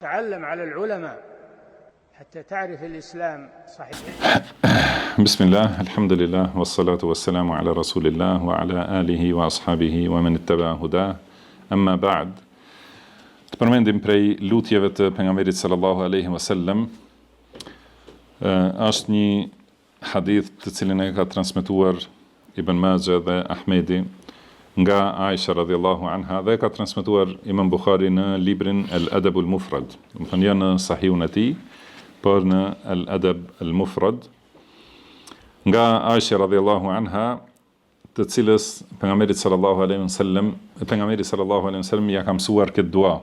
تعلم على العلماء حتى تعرف الإسلام صحيح. بسم الله الحمد لله والصلاة والسلام على رسول الله وعلى آله وأصحابه ومن اتبع هداه أما بعد. Të përmendim prej lutjeve të pejgamberit sallallahu alaihi wasallam, është një hadith të cilin e ka transmetuar Ibn Majah dhe Ahmedi nga Aisha radhiyallahu anha dhe ka transmetuar Imam Bukhari në librin Al-Adab al-Mufrad. Do të thënë në sahihun e tij, por në Al-Adab al-Mufrad nga Aisha radhiyallahu anha, të cilës pejgamberi sallallahu alaihi wasallam ja ka mësuar këtë dua.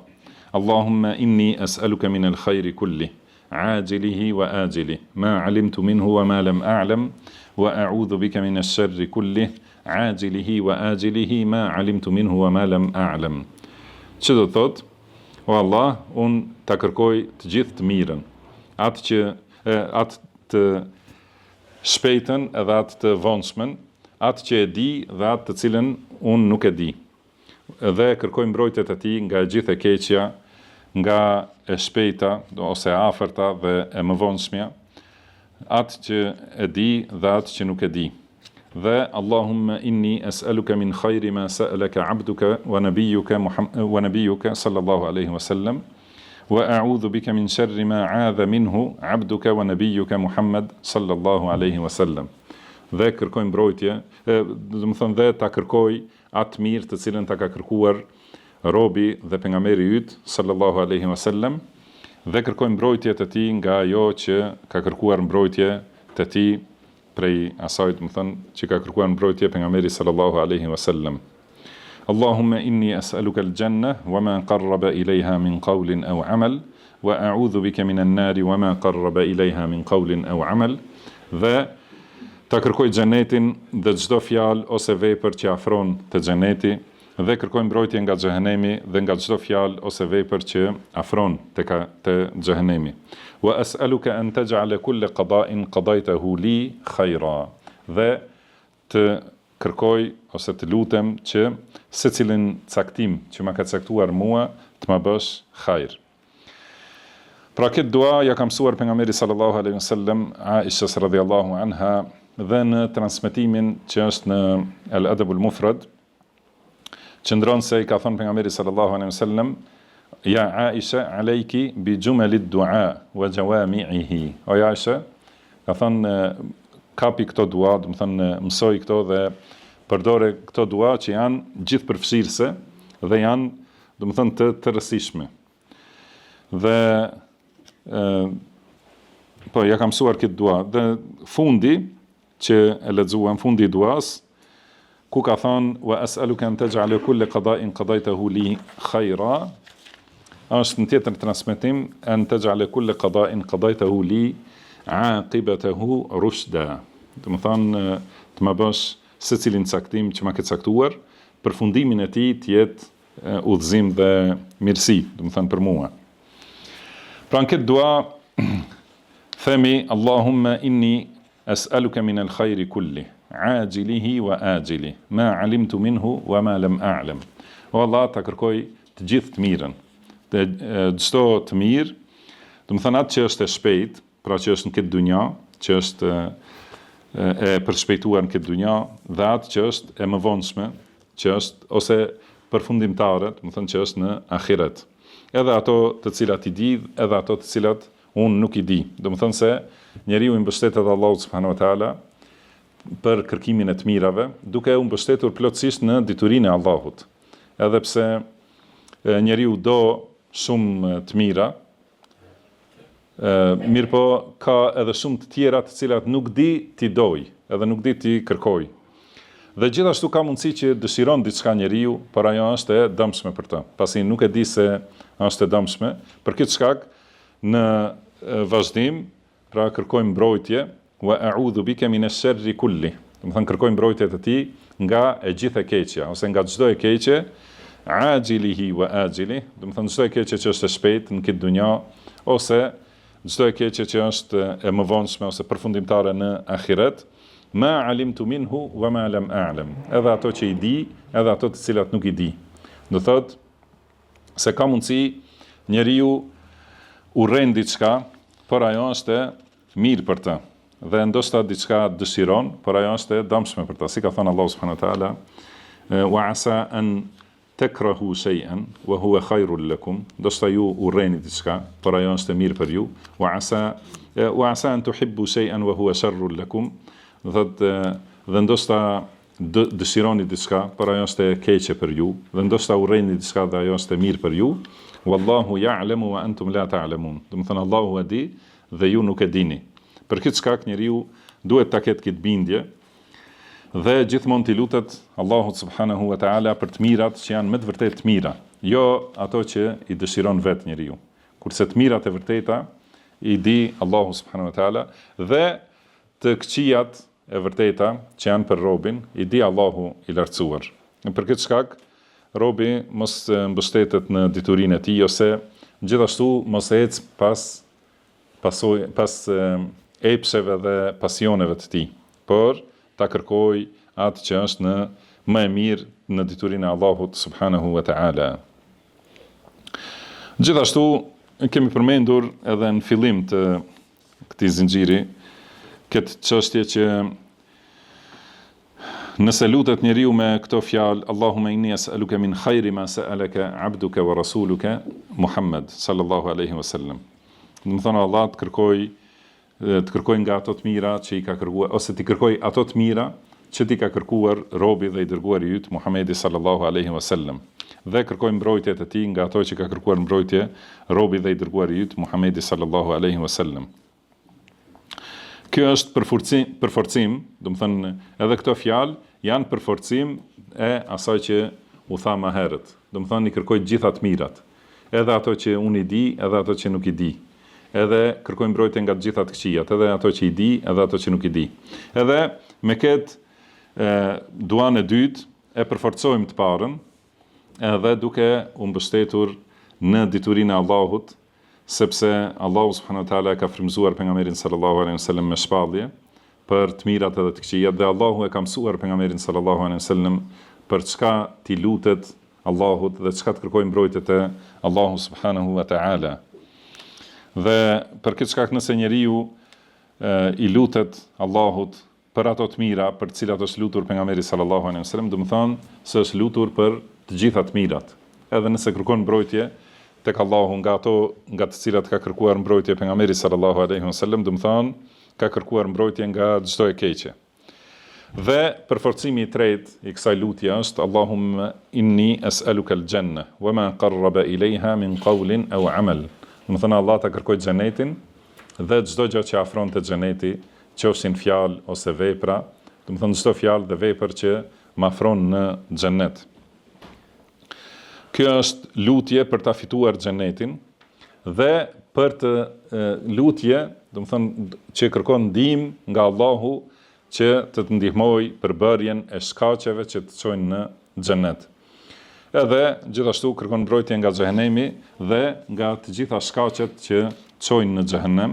Allahumma inni as'aluka min al-khayri kulli, ajilihi wa ajilihi, ma alimtu minhu wa ma lam a'lam, wa a'udhu bika min ash-sharri kulli, ajilihi wa ajilihi, ma alimtu minhu wa ma lam a'lam. Që do thot, o Allah, unë ta kërkoj të gjithë të mirën, atë të shpejtën edhe atë të vonshmën, atë që e di dhe atë të cilën unë nuk e di. Dhe kërkoj mbrojtjet e tij nga e gjithë e keqja, nga e shpejta ose e afërta dhe e mëvonshmja, atë që e di dhe atë që nuk e di. Dhe Allahumma inni as'aluka min khayri ma sa'alaka 'abduka wa nabiyyuka sallallahu alaihi wasallam, wa a'udhu bika min sharri ma 'adha minhu 'abduka wa nabiyyuka Muhammad sallallahu alaihi wasallam. Dhe kërkoj mbrojtje, do të thënë dhe ta kërkoj atë mirë të cilën ta ka kërkuar robi dhe pejgamberi yt sallallahu alaihi wasallam, dhe kërkoj mbrojtjet e tij nga ajo që ka kërkuar mbrojtje të tij prej asaj, do të thënë që ka kërkuar mbrojtje pejgamberi sallallahu alaihi wasallam. Allahumma inni as'aluka al-janna wa ma qarraba ilayha min qawlin aw 'amal, wa a'udhu bika min an-nari wa ma qarraba ilayha min qawlin aw 'amal. Dhe ta kërkoj xhenetin dhe çdo fjalë ose vepër që afron te xheneti, dhe kërkoj mbrojtje nga xhehenemi dhe nga çdo fjalë ose vepër që afron te xhehenemi. Wa as'aluka an taj'ala kull qada'in qadaytahu li khayra. Dhe të kërkoj ose të lutem që secilin caktim që ma ka caktuar mua të ma bësh hajr. Pra këtë dua ja ka mësuar pejgamberi sallallahu alaihi wasallam Aisha radhiyallahu anha, dhe në transmetimin që është në Al-Adab al-Mufrad, qëndron se i ka thënë pejgamberi sallallahu alaihi wasallam: Ja Aisha, alejki bi jumalid du'a wa jawami'ihi. O Aisha, ka thënë kapi këto dua, do të thënë mësoj këto dhe përdore këto dua që janë gjithë përfshirëse dhe janë, do të thënë, të rëndësishme. Dhe po ja kam mësuar këtë dua. Dhe fundi që e lexuam, fundi i duas, ku ka thënë wa as'aluka an taj'ala kull qada'in qadaytahu li khayra, është në tjetër transmetim an taj'ala kull qada'in qadaytahu li 'aqibatahu rushda. Do të thonë të më bësh secilin caktim që ma ke caktuar, përfundimin e tij të jetë udhëzim dhe mirësi, do të thonë për mua. Pra në këtë dua themi Allahumma inni as'aluka min al-khayri kulli, ajilihi wa ajilihi, ma alimtu minhu wa ma lam a'lam. O Allah, ta kërkoj të gjithë të mirën, çdo të mirë, do të thënë atë që është e shpejt, pra që është në këtë dunja, që është e përshpejtuar në këtë dunja, dhe atë që është e mëvonshme, që është ose përfundimtare, do të thënë që është në ahiret. Edhe ato të cilat i di, edhe ato të cilat unë nuk i di. Do të thënë se njeriu i mbështetet Allahut subhanahu wa taala për kërkimin e të mirave, duke u mbështetur plotësisht në diturinë e Allahut. Edhe pse njeriu do shumë të mira, mirë po ka edhe shumë të tjera të cilat nuk di t'i doj, edhe nuk di t'i kërkoj. Dhe gjithashtu ka mundësi që dëshiron diçka njeriu, por ajo është e dëmshme për të. Pasi nuk e di se është e dëmshme, për këtë shkak në vazhdim, pra kërkojmë mbrojtje, wa a'udhu bika min ash-sharri kulli. Do të thënë kërkojmë mbrojtjet e tij nga e gjithë e keqja, ose nga çdo e keqe, ajilihi wa ajilihi, do të thënë çdo e keqe që është e shpejtë në këtë dunja, ose çdo e keqe që është e mëvonshme ose përfundimtare në ahiret, ma alimtu minhu wa ma lam a'lam. Edhe ato që i di, edhe ato të cilat nuk i di. Do thotë se ka mundësi njeriu urren diçka, por ajo është mirë për të. Dhe ndoshta diçka dëshiron, por ajo është e dëmshme për të. Si ka thënë Allahu subhanahu wa taala, wa asa an takrahu shay'an wa huwa khairul lakum. Ndoshta ju urreni diçka, por ajo është e mirë për ju. Wa asa an tuhibbu shay'an wa huwa sharrul lakum. Dhe ndoshta dëshironi diçka, por ajo është e keqe për ju. Dhe ndoshta urreni diçka dhe ajo është e mirë për ju. Wallahu ya'lamu wa antum la ta'lamun. Do të thënë Allahu e di dhe ju nuk e dini. Për këtë shkak njeriu duhet ta ketë këtë bindje dhe gjithmonë t'i lutet Allahut subhanahu wa ta'ala për të mirat që janë me të vërtetë të mira, jo ato që i dëshiron vetë njeriu. Kurse të mirat e vërteta i di Allahu subhanahu wa ta'ala dhe të këqijat e vërteta që janë për robin i di Allahu i lartësuar. Për këtë shkak robi mos mbështetet në diturinë e tij ose gjithashtu mos ecë pas epsheve dhe pasioneve të tij, por ta kërkoj atë që është në më e mirë në diturinë e Allahut subhanahu wa ta'ala. Gjithashtu kemi përmendur edhe në fillim të këtij zinxhiri këtë çështje që nëse lutet njeriu me këto fjalë, Allahumma inni as'aluka min khayri ma sa'alaka 'abduka wa rasuluka Muhammad sallallahu alaihi wasallam. Do të thonë Allah të kërkoj nga ato të mira që i ka kërkuar, ose të kërkoj ato të mira që ti ka kërkuar robi dhe i dërguari yt Muhamedi sallallahu alaihi wasallam. Dhe kërkoj mbrojtjet e tij nga ato që ka kërkuar mbrojtje robi dhe i dërguari yt Muhamedi sallallahu alaihi wasallam. Kjo është përforcim, do të thënë edhe këto fjalë janë përforcim e asaj që u tha më herët. Do të thënë i kërkoj gjitha të mirat, edhe ato që unë i di, edhe ato që nuk i di. Edhe kërkoj mbrojtje nga të gjitha të këqijat, edhe ato që i di, edhe ato që nuk i di. Edhe me këtë duan e dytë e përforcojmë të parën, edhe duke u mbështetur në diturinë e Allahut, sepse Allahu subhanahu wa taala ka frymëzuar pejgamberin sallallahu alaihi wasallam me shpallje për të mirat edhe të këqijat dhe Allahu e ka mësuar pejgamberin sallallahu alaihi wasallam për çka ti lutet Allahut dhe çka të kërkojë mbrojtjet e Allahu subhanahu wa taala. Dhe për këtë shkak nëse njeriu i lutet Allahut për ato të mira për të cilat është lutur pejgamberi sallallahu alaihi wasallam, do të thonë se është lutur për të gjitha të mirat. Edhe nëse kërkon mbrojtje tek Allahu nga të cilat ka kërkuar mbrojtje pejgamberi sallallahu alaihi wasallam, do të thonë ka kërkuar mbrojtje nga çdo e keqe. Dhe përforcimi i tretë i kësaj lutje është Allahumma inni as'aluka al-janna wa ma qarraba ilayha min qawlin aw amal. Do të thonë Allah ta kërkoj xhenetin dhe çdo gjë që afron te xheneti, qofshin fjalë ose vepra, do të thonë çdo fjalë dhe vepër që më afron në xhenet. Kjo është lutje për ta fituar xhenetin dhe për të lutje, do të thonë që kërkon ndihmë nga Allahu që të ndihmojë për bërjen e shkaqeve që të çojnë në xhenet. Edhe gjithashtu kërkon mbrojtje nga xhehenemi dhe nga të gjitha shkaqet që çojnë në xhehenem.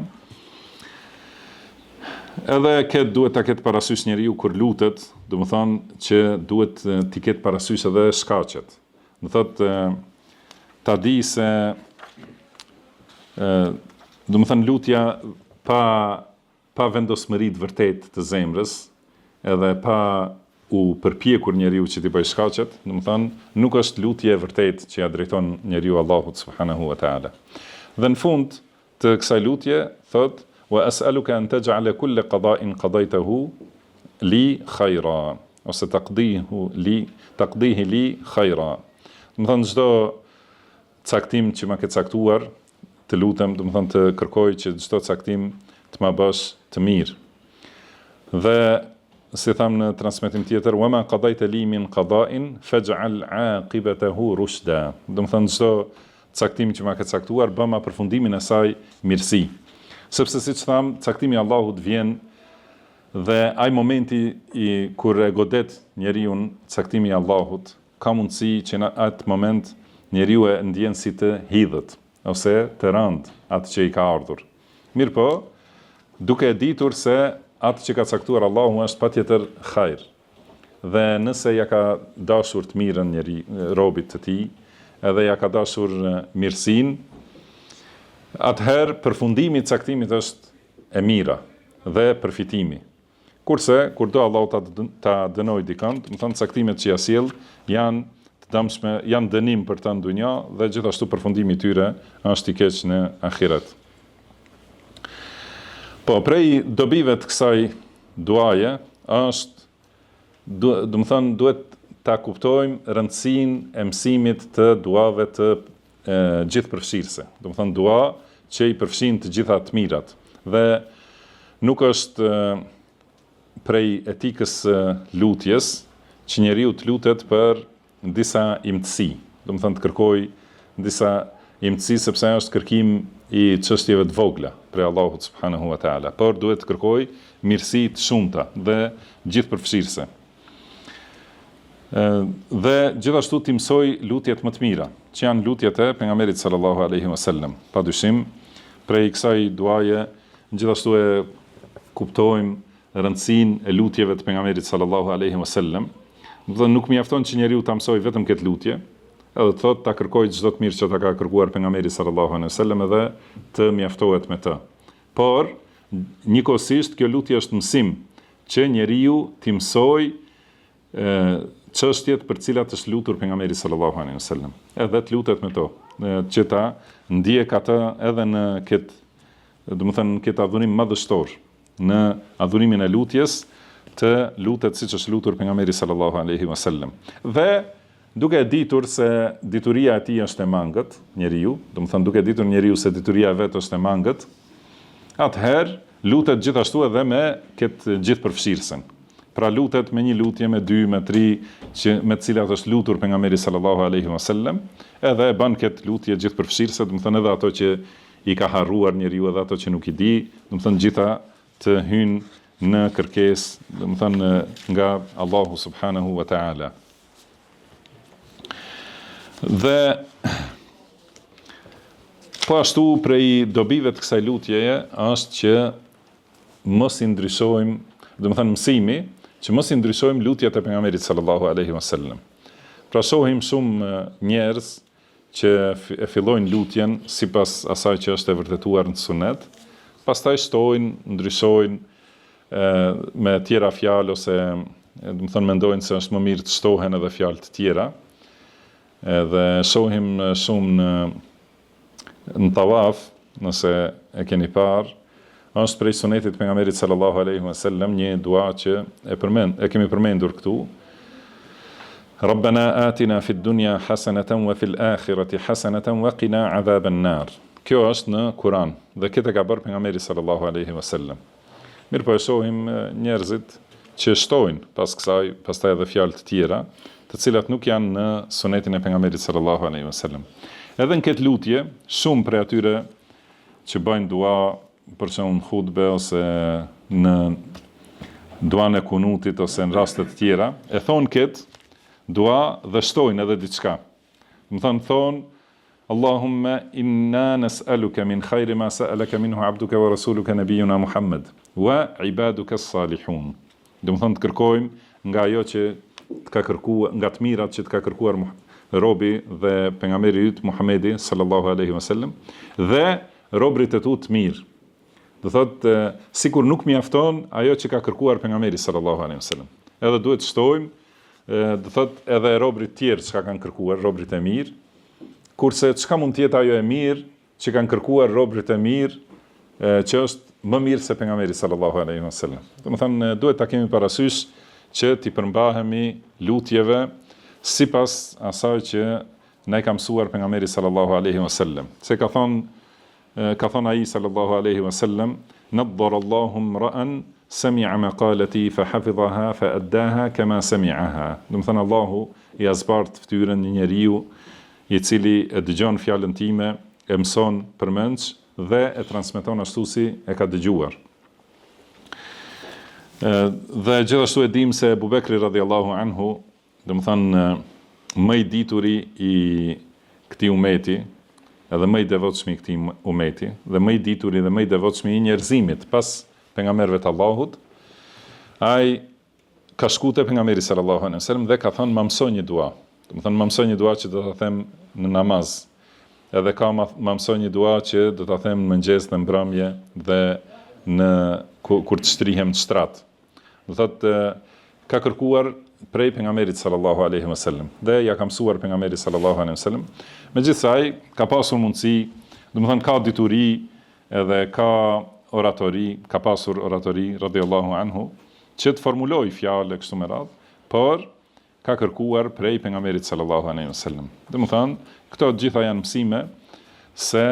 Edhe këtë duhet ta ketë parasysh njeriu kur lutet, do të thonë që duhet t'i ketë parasysh edhe shkaqet. Do thotë ta di se do të thonë lutja pa vendosmëri të vërtetë të zemrës, edhe pa u përpjekur njeriu që t'i bëjë shkaqet, do të thonë nuk është lutje e vërtetë që ja drejton njeriu Allahut subhanahu wa taala. Dhe në fund të kësaj lutje thotë wa as'aluka an taj'ala kull qada'in qadaytahu li khayra, ose taqdihi li khayra. Do të thonë çdo caktim që ma ke caktuar, të lutem, do të thonë të kërkoj që çdo caktim të ma bësh të mirë. Dhe si tham në transmetim tjetër, wa ma qadayta li min qada'in faj'al 'aqibatahu rushda. Do të thonë çdo caktim që ma ke caktuar, bëma përfundimin e saj mirësi. Sepse siç tham, caktimi i Allahut vjen dhe ai momenti kur e godet njeriu caktimi i Allahut, ka mundësi që në atë moment njeriu e ndjen si të hidhët ose të rënd atë që i ka ardhur. Mirë po, duke e ditur se atë që ka caktuar Allahu është patjetër hajër. Dhe nëse ja ka dashur të mirën robit të tij, edhe ja ka dashur mirësinë, atëherë përfundimi i caktimit është e mira dhe përfitimi. Kurse kur do Allahu ta dënoj dikant, do të thonë caktimet që ja sjell janë të dëmshme, janë dënim për ta në dunja dhe gjithashtu përfundimi i tyre është i keq në ahiret. Po prej dobive të kësaj duaje është do të thonë duhet ta kuptojmë rëndësinë e mësimit të duave të gjithëpërfshirëse. Do të thonë dua që i përfshin të gjitha të mirat dhe nuk është prej etikës lutjes që njeriu të lutet për disa imtësi. Do të thonë të kërkoj disa imtësi sepse është kërkim i çështjeve të vogla prej Allahut subhanahu wa taala, por duhet të kërkoj mirësi të shumta dhe gjithëpërfshirëse. Dhe gjithashtu të mësoj lutjet më të mira, që janë lutjet e pejgamberit sallallahu alaihi wasallam. Padyshim, prej kësaj duaje gjithashtu e kuptojmë rëndësinë e lutjeve të pejgamberit sallallahu alaihi wasallam. Do nuk mjafton që njeriu ta mësoj vetëm këtë lutje, edhe të thotë ta kërkoj çdo të mirë që ta ka kërkuar pejgamberi sallallahu alaihi wasallam edhe të mjaftohet me të. Por njëkohësisht kjo lutje është mësim që njeriu të mësoj çështjet për cilat është lutur pejgamberi sallallahu alaihi wasallam. Edhe të lutet me to, që ta ndjek atë edhe në këtë, domethënë këtë adhurim madhështor, në adhurimin e lutjes të lutet siç është lutur pejgamberi sallallahu alaihi wasallam. Dhe duke ditur se dituria e tij është e mangët, njeriu, domethënë duke ditur njeriu se dituria e vet është e mangët, atëherë lutet gjithashtu edhe me këtë gjithëpërfshirësen. Pra lutet me një lutje, me 2, me 3, me të cilat është lutur pejgamberi sallallahu alaihi wasallam, edhe e bën këtë lutje gjithëpërfshirëse, do të thonë edhe ato që i ka harruar njeriu, edhe ato që nuk i di, do të thonë gjitha të hyjnë në kërkesë, do të thonë nga Allahu subhanahu wa taala. Dhe po ashtu prej dobive të kësaj lutjeje është që mos i ndryshojmë, do të thonë mësimi, që mos i ndryshojmë lutjet e pejgamberit sallallahu alaihi wasallam. Pra shohim shumë njerëz që e fillojnë lutjen sipas asaj që është e vërtetuar në sunet, pastaj shtojnë, ndryshojnë me tjera fjalë ose do të thonë mendojnë se është më mirë të shtohen edhe fjalë të tjera. Edhe shohim shumë në tawaf, nëse e keni parë, është prej sunetit pejgamberit sallallahu alaihi wasallam një dua që e kemi përmendur këtu. Rabbana atina fid dunya hasanatan wa fil akhirati hasanatan wa qina adhaban nar. Kjo është në Kur'an dhe këtë ka bërë pejgamberi sallallahu alaihi wasallam. Mirë po e shohim njerëzit që shtojnë pas kësaj, pastaj edhe fjalë të tjera, të cilat nuk janë në sunetin e pejgamberit sallallahu alaihi wasallam. Edhe në këtë lutje, shumë prej atyre që bëjnë dua për shembull në hutbe ose në duan e kunutit ose në raste të tjera, e thon këtë dua dhe shtojnë edhe diçka. Do të thonë Allahumma inna nas'aluka min khayri ma sa'alaka minhu 'abduka wa rasuluka nabiyyuna Muhammad wa ibaduka as-salihun. Do të thonë të kërkojmë nga ajo që të ka kërkuar, nga të mirat që të ka kërkuar robi dhe pejgamberi yt Muhamedi sallallahu alaihi wasallam dhe robrit e tu të mirë. Do thotë sikur nuk mjafton ajo që ka kërkuar pejgamberi sallallahu alaihi wasallam. Edhe duhet të shtojmë, do thotë edhe robrit tjerë që kanë kërkuar, robrit e mirë, kurse çka mund të jetë ajo e mirë që kanë kërkuar robrit e mirë, që është më mirë se pejgamberi sallallahu alaihi wasallam. Do të thonë duhet ta kemi parasysh që t'i përmbahemi lutjeve sipas asaj që na ka mësuar pejgamberi sallallahu alaihi wasallam. Se ka thonë ai sallallahu alaihi wasallam, naddara Allahum ra'an sami'a maqalati fa hafidhaha fa addaha kama sami'aha. Do të thonë Allahu i azbart fytyrën një njeriu i cili e dëgjon fjalën time, e mëson përmendsh dhe e transmeton ashtu si e ka dëgjuar. Dhe gjithashtu e dim se Abu Bekri radhiyallahu anhu, do të thonë më i dituri i këtij umeti, edhe më i devotshëm i këtij umeti, dhe më i dituri dhe më i devotshëm i njerëzimit pas pejgamberëve të Allahut, ai ka shkuar te pejgamberi sallallahu alaihi wasallam dhe ka thënë më mësoj një dua. Do të thonë më mësoj një dua që do ta them në namaz. edhe ka ma mësoj një dua që do ta them në mëngjes dhe mbrëmje dhe kur të shtrihem në shtrat. Do thotë ka kërkuar prej pejgamberit sallallahu alaihi wasallam dhe ja ka mësuar pejgamberi sallallahu alaihi wasallam. Megjithëse ka pasur mundësi, domethënë ka dituri edhe ka oratori, ka pasur oratori radhiyallahu anhu që të formuloj fjalë kështu me radhë, por ka kërkuar prej pejgamberit sallallahu alaihi wasallam. Domethënë, këto gjitha janë mësime se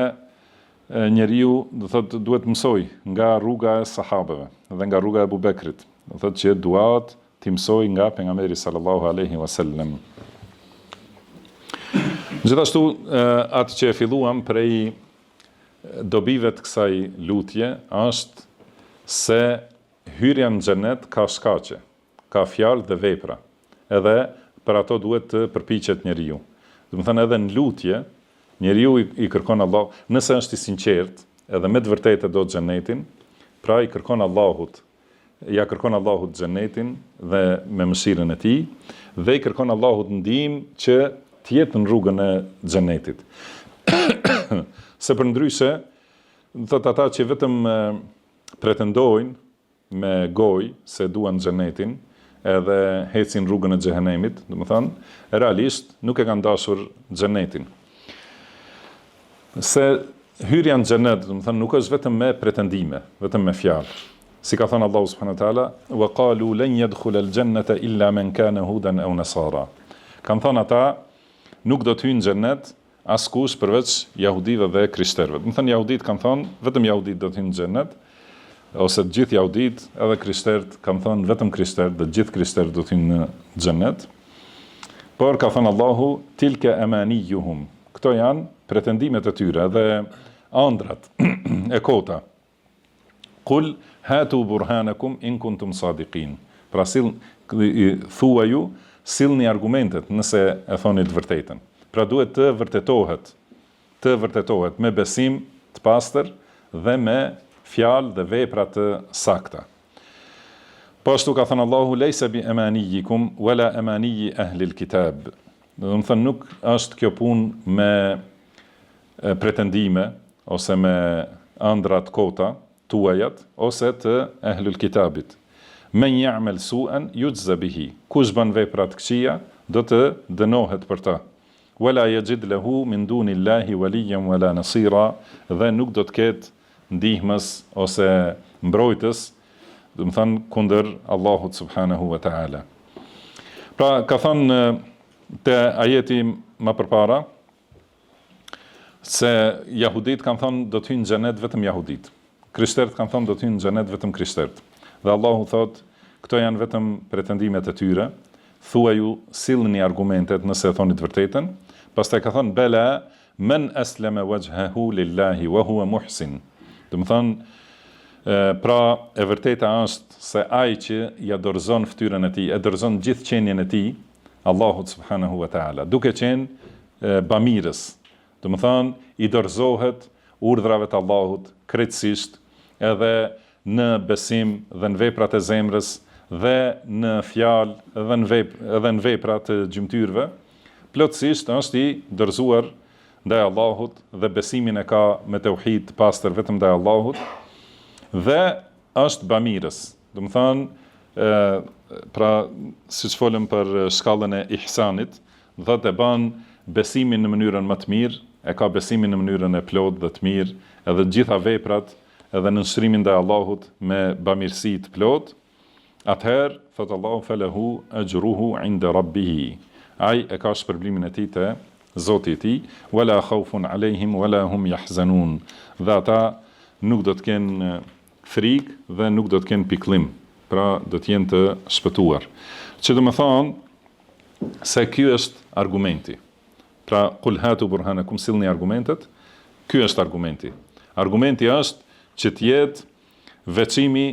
njeriu do thotë duhet mësoj nga rruga e sahabeve dhe nga rruga e Abu Bekrit. Do thotë që duat të mësoj nga pejgamberi sallallahu alaihi wasallam. Gjithashtu atë që e filluam prej dobive të kësaj lutje është se hyrja në xhenet ka shkaqe, ka fjalë dhe vepra. Edhe për ato duhet të përpiqet njeriu. Do të thënë edhe në lutje njeriu i kërkon Allah, nëse është i sinqert, edhe me të vërtetë do xhenetin, pra i kërkon Allahut, ja kërkon Allahut xhenetin dhe me mëshirën e tij, dhe i kërkon Allahut ndihmë që të jetë në rrugën e xhenetit. Se përndryshe, thotë ata që vetëm pretendojnë me gojë se duan xhenetin, edhe hecin rrugën e xhehenemit, do të thonë, realisht nuk e kanë dashur xhenetin. Se hyrja në xhenet, do të thonë, nuk është vetëm me pretendime, vetëm me fjalë. Si ka thënë Allahu subhanahu wa taala, "Wa qalu lan yadkhula al-jannata illa man kana hudan aw nasara." Kan thënë ata, nuk do të hyjnë në xhenet askush përveç jahudive dhe krishterëve. Do të thënë jahudit kanë thënë, vetëm jahudit do të hyjnë në xhenet, ose të gjithë jahudit, edhe krishterët kanë thënë vetëm krishterët, dhe të gjithë krishterët do të hyjnë në xhenet. Por ka thënë Allahu, "Tilka amaniyuhum." Këto janë pretendimet e tyre dhe ëndrat e kota. Qul hatu burhanakum in kuntum sadiqin. Pra thua ju, sillni argumentet nëse e thoni të vërtetën. Pra duhet të vërtetohet me besim të pastër dhe me fjalë dhe vepra të sakta. Po ashtu ka thënë Allahu, "Laysa bi amaniyikum wala amaniyi ahli al-kitab." Do të thënë nuk është kjo punë me pretendime ose me ëndrat kota tuajat ose të ahlul kitabit. Men ya'mal su'an yujza bihi. Kush bën vepra të këqija do të dënohet për ta. Wala yajid lahu min dunillahi waliyan wala nasira, dhe nuk do të ketë ndihmës ose mbrojtës, do të thënë kundër Allahut subhanahu wa ta'ala. Pra ka thënë te ajeti më përpara se jahudit kanë thënë do të hyjnë në xhenet vetëm jahudit. Krishterët kanë thënë do të hyjnë në xhenet vetëm krishterët. Dhe Allahu thotë, këto janë vetëm pretendimet e tyre. Thuaju, sillni argumentet nëse e thoni të vërtetën. Pastaj ka thënë bela man aslama wajhahu lillahi wa huwa muhsin. Do të thënë pra e vërteta është se ai që ja dorëzon fytyrën e tij, e dorëzon gjithë qenien e tij Allahut subhanahu wa taala, duke qenë bamirës. Do të thënë i dorëzohet urdhrave të Allahut krejtësisht, edhe në besim dhe në veprat e zemrës dhe në fjalë dhe në veprat të gjymtyrëve, plotësisht është i dorëzuar ndaj Allahut dhe besimin e ka me tauhid të pastër vetëm ndaj Allahut dhe është bamirës. Do të thënë pra siç folëm për shkallën e ihsanit, do thotë e bën besimin në mënyrën më të mirë, e ka besimin në mënyrën e plotë dhe të mirë, edhe të gjitha veprat edhe në nshtrimin ndaj Allahut me bamirësi të plotë, atëherë thot Allahu falahu ajruhu inda rabbih. Ai e ka shpërblimin e tij te Zoti i tij, wala khawfun alehim wala hum yahzanun. Dhe ata nuk do të kenë frikë dhe nuk do të kenë pikëllim, pra do të jenë të shpëtuar. Që do të thonë se ky është argumenti. Pra qul hatu burhanakum, sillni argumentet. Ky është argumenti. Argumenti është që të jetë veçimi,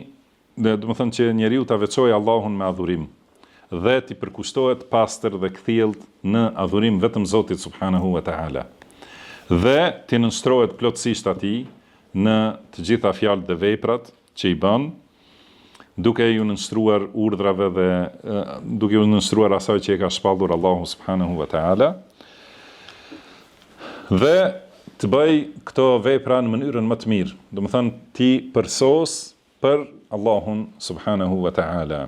do të thonë që njeriu ta veçojë Allahun me adhurim dhe të përkushtohet pastër dhe kthjellët në adhurim vetëm Zotit subhanahu wa taala. Dhe të nënshtrohet plotësisht atij në të gjitha fjalët dhe veprat që i bën, duke ju nënshtruar urdhrave dhe duke ju nënshtruar asaj që e ka shpallur Allahu subhanahu wa taala. Dhe të bëj këto vepra në mënyrën më të mirë. Do të thënë ti përsos për Allahun subhanahu wa ta'ala.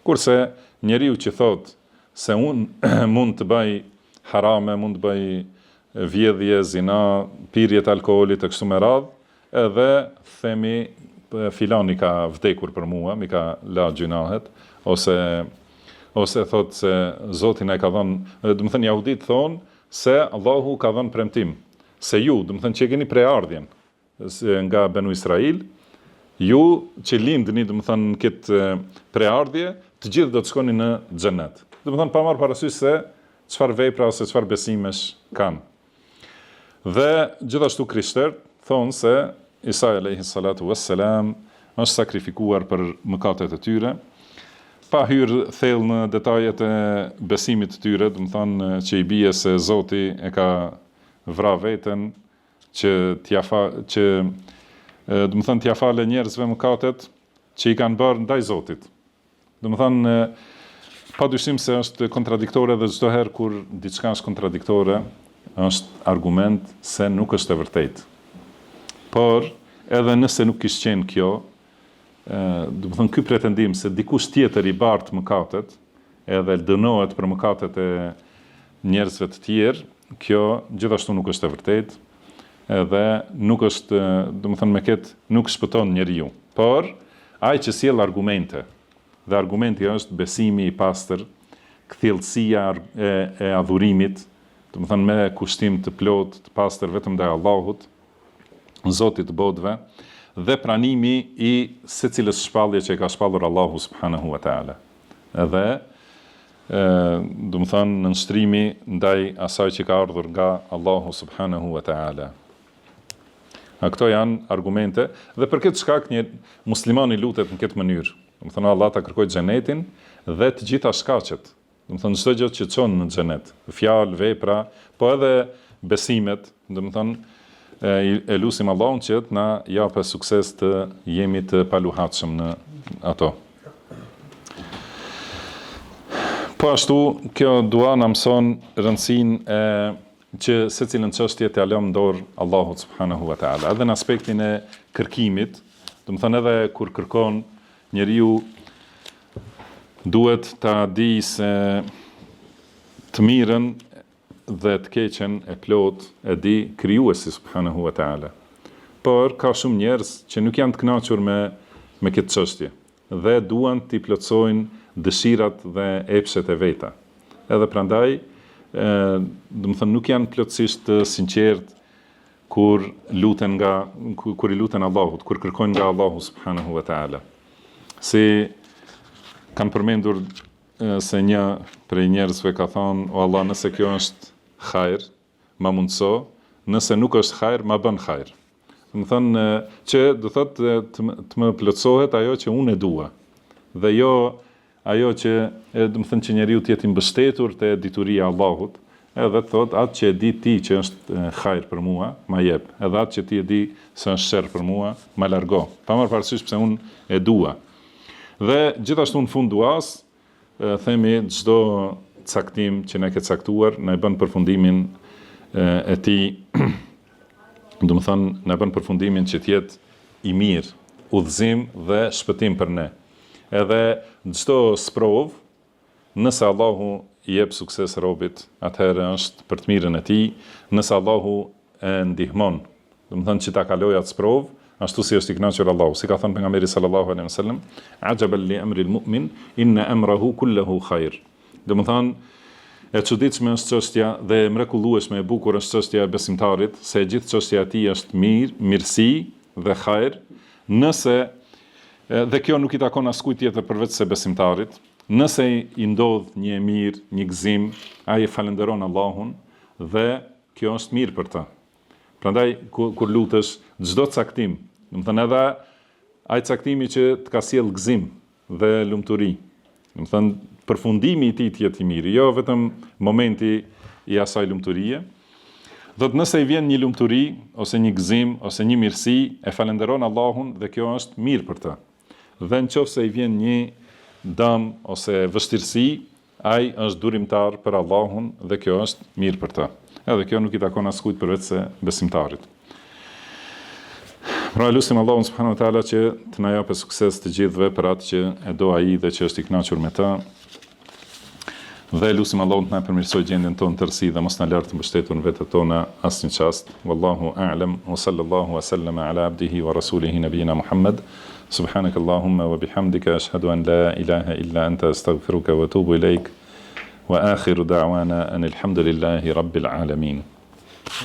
Kurse njeriu që thot se unë mund të bëj harame, mund të bëj vjedhje, zina, pirje të alkoolit e kështu me radhë, edhe themi filani ka vdekur për mua, mi ka la gjunahet, ose thot se Zoti na e ka dhënë, do të thënë jahudit thonë se Allahu ka dhënë premtim, se ju, do të thënë që keni preardhjen nga Benu Israil, ju që lindni, do të thënë në këtë preardhje, të gjithë do të shkoni në xhenet. Do të thënë pa marrë parasysh se çfarë vepra ose çfarë besimesh kanë. Dhe gjithashtu krishterët thonë se Isa alayhi salatu wassalam është sakrifikuar për mëkatet e tyre, pa hyrë thellë në detajet e besimit të tyre, do të thonë që i bie se Zoti e ka vrarë veten që do të thonë t'ia falë njerëzve mëkatet që i kanë bërë ndaj Zotit. Do të thonë padyshim se është kontradiktore dhe çdo herë kur diçka është kontradiktore, është argument se nuk është e vërtetë. Por edhe nëse nuk kishte qenë kjo, do të thonë ky pretendim se dikush tjetër i bart mëkatet, edhe dënohet për mëkatet e njerëzve të tjerë, kjo gjithashtu nuk është e vërtetë, edhe nuk është, do të thonë me këtë nuk shpëton njeriu. Por ai që sjell argumente, dhe argumenti është besimi i pastër, kthjellësia e adhurimit, do të thonë me kushtim të plot, të pastër vetëm ndaj Allahut, Zotit të botëve, dhe pranimi i secilës shpallje që e ka shpallur Allahu subhanahu wa ta'ala. Edhe, do të thonë në nshtrimi ndaj asaj që ka ardhur nga Allahu subhanahu wa ta'ala. Këto janë argumente, dhe për këtë shkak një muslimani lutet në këtë mënyrë. Do të thonë Allah ta kërkoj xhenetin dhe të gjitha shkaqet. Do të thonë çdo gjë që çon në xhenet, fjalë, vepra, po edhe besimet, do të thonë e lusim Allahun që të na japë sukses të jemi të paluhatshëm në ato. Po ashtu, kjo dua na mëson rëndësinë që secilën çështje t'ia lëm dorë Allahut subhanahu wa ta'ala. Edhe në aspektin e kërkimit, do të thonë edhe kur kërkon njeriu duhet ta di se të mirën dhe të keqen e plot e di krijuesi subhanahu wa ta'ala. Por ka shumë njerëz që nuk janë të kënaqur me këtë çështje dhe duan t'i plotësojnë dëshirat dhe epshet e veta. Edhe prandaj, do të thënë nuk janë plotësisht të sinqert kur i luten Allahut, kur kërkojnë nga Allahu subhanahu wa ta'ala. Si kanë përmendur se një prej njerëzve ka thonë, o Allah, nëse kjo është hajr, ma mundso, nëse nuk është hajr, ma bën hajr. Më thënë që do thotë të më plotësohet ajo që unë e dua. Dhe jo ajo që do të thënë që njeriu të jetë i mbështetur te dituria e Allahut, edhe thotë atë që e di ti që është hajr për mua, ma jep. Edhe atë që ti e di se është sherr për mua, ma largo. Pa marrë parasysh pse unë e dua. Dhe gjithashtu në fund duas, themi çdo caktim që ne ke caktuar, ne bën përfundimin e tij, do të thonë, ne bën përfundimin që të jetë i mirë, udhëzim dhe shpëtim për ne. Edhe çdo sprov, nëse Allahu i jep sukses robit, atëherë është për të mirën e tij, nëse Allahu e ndihmon, do të thonë që ta kalojë atë sprov, ashtu si është i kënaqur Allahu. Si ka thënë pejgamberi sallallahu alaihi wasallam, ajaban li amri al-mu'min, inna amrahu kulluhu khair. Do të thonë, e çuditshme është çështja dhe e mrekullueshme e bukur është çështja e besimtarit, se gjithë çështja e tij është mirë, mirësi dhe hajër, nëse dhe kjo nuk i takon askujt tjetër përveç se besimtarit. Nëse i ndodh një mirë, një gëzim, ai e falenderon Allahun dhe kjo është mirë për ta. Prandaj kur lutesh çdo caktim, do të thënë edhe ai caktimi që të ka sjell gëzim dhe lumturi, do të thënë përfundimi i tij të jetë i mirë, jo vetëm momenti i asaj lumturie. Do të nëse i vjen një lumturi ose një gëzim ose një mirësi, e falenderon Allahun dhe kjo është mirë për të. Dhe nëse i vjen një dëm ose vështirësi, ai është durimtar për Allahun dhe kjo është mirë për ta. Edhe kjo nuk i takon askujt përveç se besimtarit. Pra lutim Allahun subhanahu wa taala që të na japë sukses të gjithëve për atë që e do ai dhe që është i kënaqur me ta. Dhe lutim Allahun të na përmirësojë gjendjen tonë tërësi dhe mos na lart të mbështetur në vetët tona asnjë çast. Wallahu a'lam wa sallallahu wa sallama ala abdihi wa rasulihi nabiyina Muhammad. Subhanaka Allahumma wa bihamdika ashhadu an la ilaha illa anta astaghfiruka wa atubu ilaik. Wa akhiru da'wana anil hamdulillahi rabbil alamin.